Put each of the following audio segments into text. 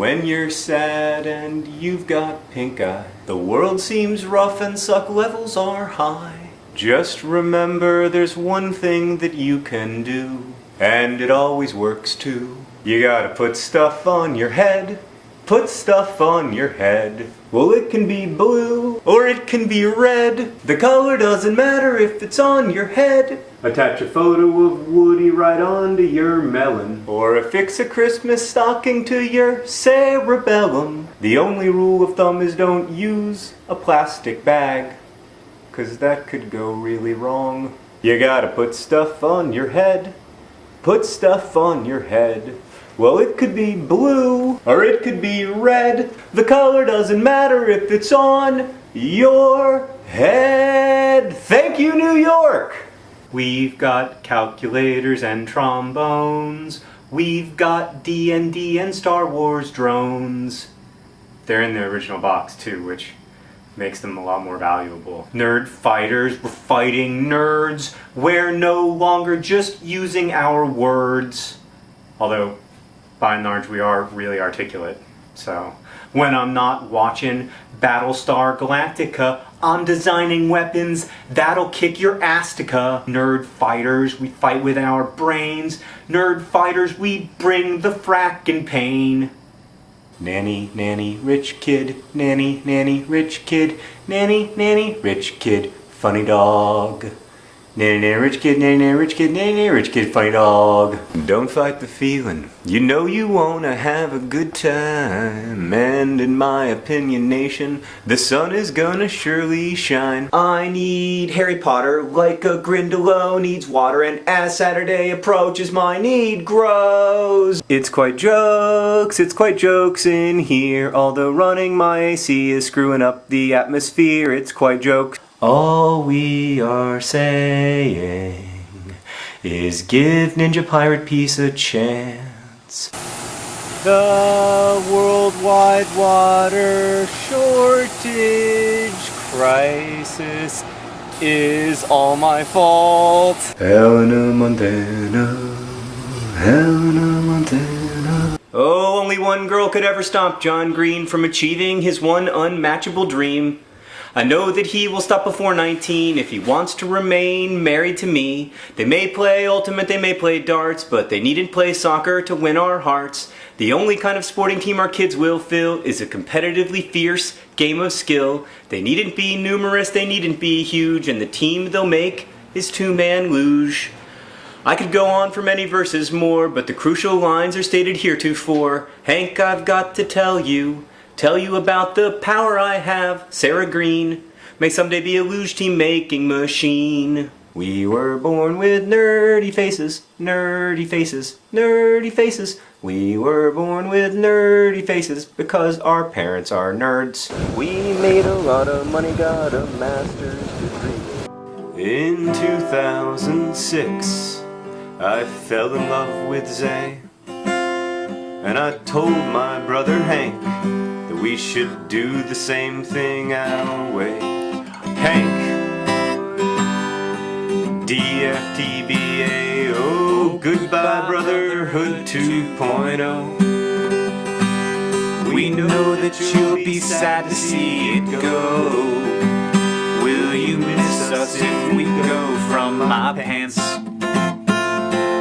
When you're sad and you've got pink eye, the world seems rough and suck levels are high. Just remember there's one thing that you can do, and it always works too. You gotta put stuff on your head. Put stuff on your head. Well, it can be blue or it can be red. The color doesn't matter if it's on your head. Attach a photo of Woody right onto your melon, or affix a Christmas stocking to your cerebellum. The only rule of thumb is don't use a plastic bag, 'cause that could go really wrong. You gotta put stuff on your head. Put stuff on your head. Well, it could be blue or it could be red. The color doesn't matter if it's on your head. Thank you, New York! We've got calculators and trombones. We've got D&D and Star Wars drones. They're in the original box too, which makes them a lot more valuable. Nerd fighters, we're fighting nerds. We're no longer just using our words. Although, by and large, we are really articulate. So, when I'm not watching Battlestar Galactica, I'm designing weapons that'll kick your astica. Nerd fighters, we fight with our brains. Nerd fighters, we bring the frackin' pain. Nanny, nanny, rich kid. Nanny, nanny, rich kid. Nanny, nanny, rich kid. Funny dog. Nanny, nanny, rich kid, nanny, nanny, rich kid, nanny, nanny, rich kid, funny dog. Don't fight the feeling. You know you wanna have a good time. And in my opinion, nation, the sun is gonna surely shine. I need Harry Potter like a Grindylow needs water, and as Saturday approaches, my need grows. It's quite jokes in here. Although running my AC is screwing up the atmosphere, it's quite jokes. All we are saying is give Ninja Pirate Peace a chance. The worldwide water shortage crisis is all my fault. Helena Montana, Helena Montana. Oh, only one girl could ever stop John Green from achieving his one unmatchable dream. I know that he will stop before 19 if he wants to remain married to me. They may play Ultimate, they may play darts, but they needn't play soccer to win our hearts. The only kind of sporting team our kids will fill is a competitively fierce game of skill. They needn't be numerous, they needn't be huge, and the team they'll make is two-man luge. I could go on for many verses more, but the crucial lines are stated heretofore. Hank, I've got to tell you about the power I have. Sarah Green may someday be a luge team making machine. We were born with nerdy faces, nerdy faces, nerdy faces. We were born with nerdy faces because our parents are nerds. We made a lot of money, got a master's degree. In 2006, I fell in love with Zay, and I told my brother Hank that we should do the same thing our way. Hank, DFTBA, oh, goodbye Brotherhood 2.0. We know that you'll be sad to see it go. Will you miss us if we go from my pants?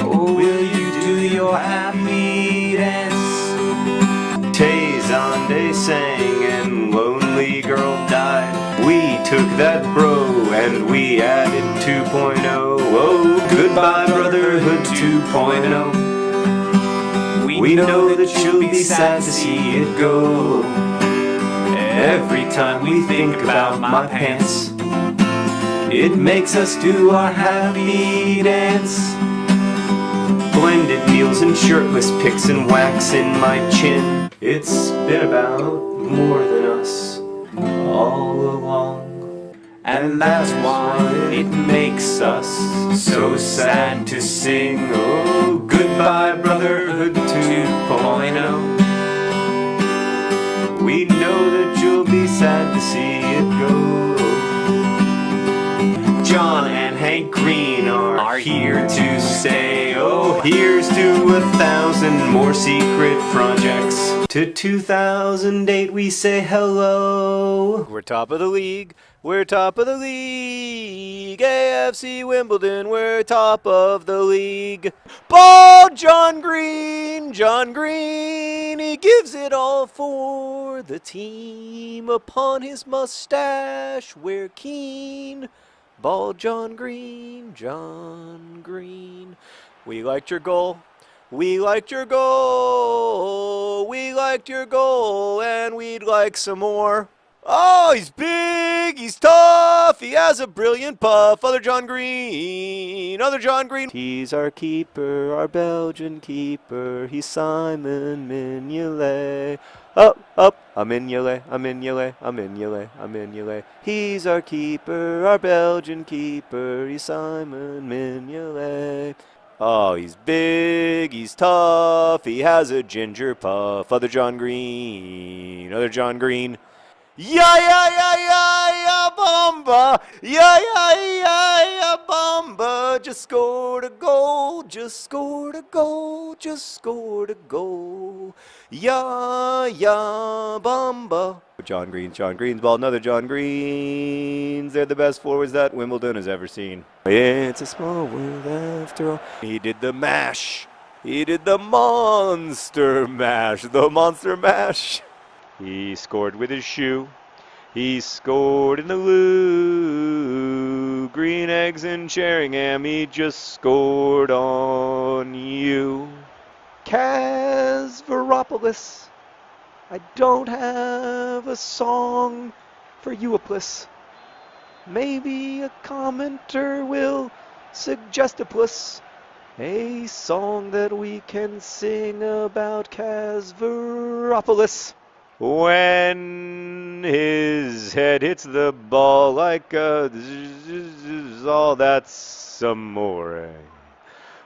Or will you do your happy dance? Tay sang and Lonely Girl died. We took that bro and we added 2.0. Oh, goodbye Brotherhood 2.0. We know that you'll be sad to see it go. Every time we think about my pants, it makes us do our happy dance. Blended meals and shirtless pics and wax in my chin. It's been about more than us all along, and that's why it makes us so sad to sing. Oh, goodbye Brotherhood 2.0. We know that you'll be sad to see it go. John and Hank Green are here to stay. Oh, here's to 1,000 more secret projects. To 2008 we say hello. We're top of the league. We're top of the league. AFC Wimbledon, we're top of the league. Ball, John Green, John Green. He gives it all for the team. Upon his mustache, we're keen. Ball, John Green, John Green. We liked your goal. We liked your goal. We liked your goal, and we'd like some more. Oh, he's big, he's tough, he has a brilliant puff. Other John Green, other John Green. He's our keeper, our Belgian keeper. He's Simon Mignolet. Up, Mignolet, Mignolet. He's our keeper, our Belgian keeper. He's Simon Mignolet. Oh, he's big, he's tough, he has a ginger puff. Other John Green, other John Green. Ya bomba, ya bomba. Just scored a goal, just scored a goal, just scored a goal. Ya bomba. John Green's ball, another John Green's. They're the best forwards that Wimbledon has ever seen. It's a small world after all. He did the mash. He did the monster mash. The monster mash. He scored with his shoe. He scored in the loo. Green eggs and Sheringham. He just scored on you. Kaz Veropoulos. I don't have a song for Euoplis. Maybe a commenter will suggest a song that we can sing about Kaz Veropoulos. When his head hits the ball like a all that's amore.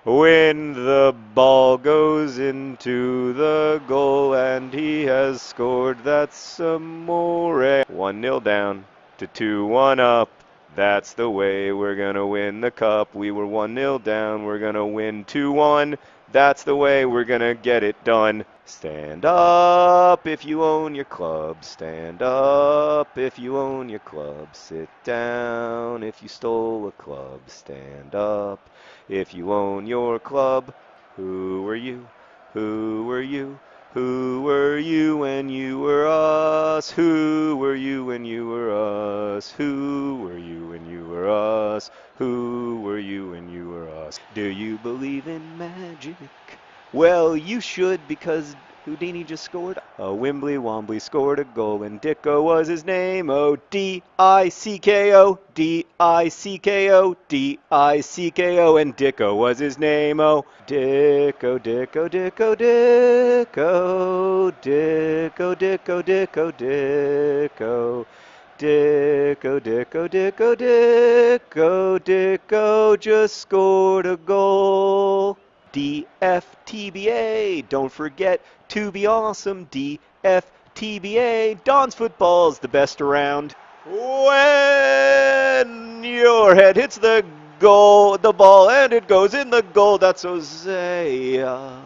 When the ball goes into the goal and he has scored, that's amore. 1-0 down to 2-1 up. That's the way we're gonna win the cup. We were 1-0 down, we're gonna win 2-1. That's the way we're gonna get it done. Stand up if you own your club. Stand up if you own your club. Sit down if you stole a club. Stand up if you own your club. Who were you? Who were you? Who were you when you were us? Who were you when you were us? Who were you when you were us? Who were you when you were us? Do you believe in magic? Well, you should, because Houdini just scored. Wembley Wombly scored a goal and Dicko was his name. Oh, D-I-C-K-O, D-I-C-K-O, D-I-C-K-O, and Dicko was his name. Oh, Dicko, Dicko, Dicko, Dicko, Dicko, Dicko, Dicko, Dicko. Dicko, Dicko, Dicko, Dicko, Dicko just scored a goal. DFTBA, don't forget to be awesome. DFTBA, Don's football's the best around. When your head hits the goal, the ball, and it goes in the goal, that's Hosea.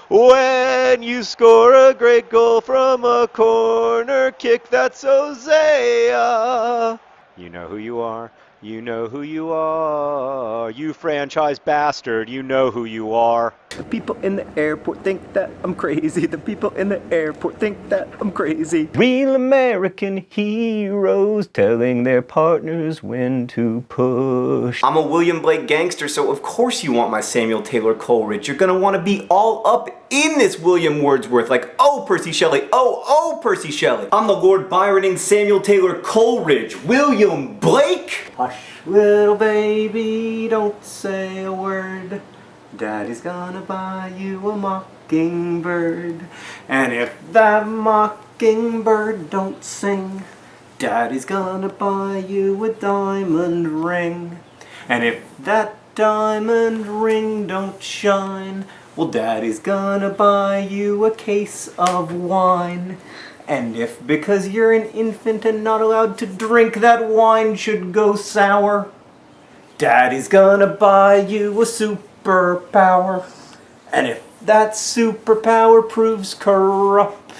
When you score a great goal from a corner kick, that's Hosea. You know who you are. You know who you are. You franchise bastard. You know who you are. The people in the airport think that I'm crazy. The people in the airport think that I'm crazy. Real American heroes telling their partners when to push. I'm a William Blake gangster, so of course you want my Samuel Taylor Coleridge. You're gonna want to be all up in this William Wordsworth, like, oh, Percy Shelley, oh, Percy Shelley. I'm the Lord Byroning Samuel Taylor Coleridge. William Blake? Hush, little baby, don't say a word. Daddy's gonna buy you a mockingbird. And if that mockingbird don't sing, Daddy's gonna buy you a diamond ring. And if that diamond ring don't shine, well, Daddy's gonna buy you a case of wine. And if, because you're an infant and not allowed to drink, that wine should go sour, Daddy's gonna buy you a superpower. And if that superpower proves corrupt,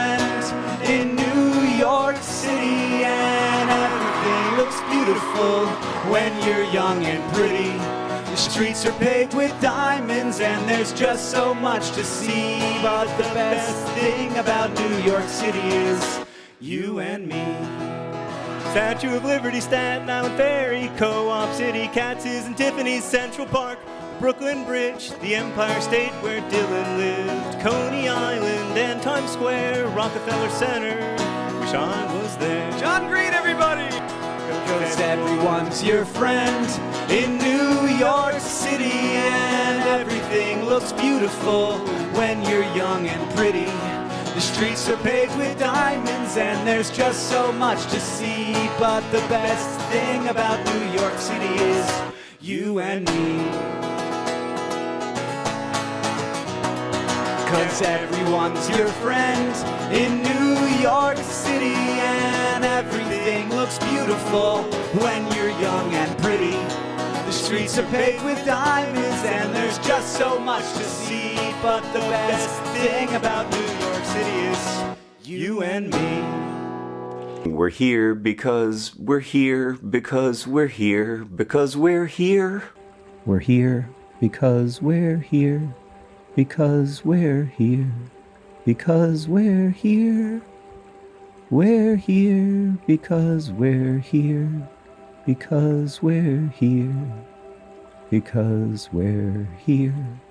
friend in New York City, and everything looks beautiful when you're young and pretty. The streets are paved with diamonds and there's just so much to see. But the best thing about New York City is you and me. Statue of Liberty, Staten Island Ferry, Co-op City, Katz's and Tiffany's, Central Park, Brooklyn Bridge, the Empire State where Dylan lived, Coney Island and Times Square, Rockefeller Center, wish I was there. John Green, everybody! Because everyone's your friend in New York City, and everything looks beautiful when you're young and pretty. The streets are paved with diamonds and there's just so much to see. But the best thing about New York City is you and me. 'Cause everyone's your friend in New York City, and everything looks beautiful when you're young and pretty. The streets are paved with diamonds and there's just so much to see. But the best thing about New York City is you and me. We're here because we're here because we're here because we're here. We're here because we're here because we're here because we're here. We're here because we're here because we're here because we're here.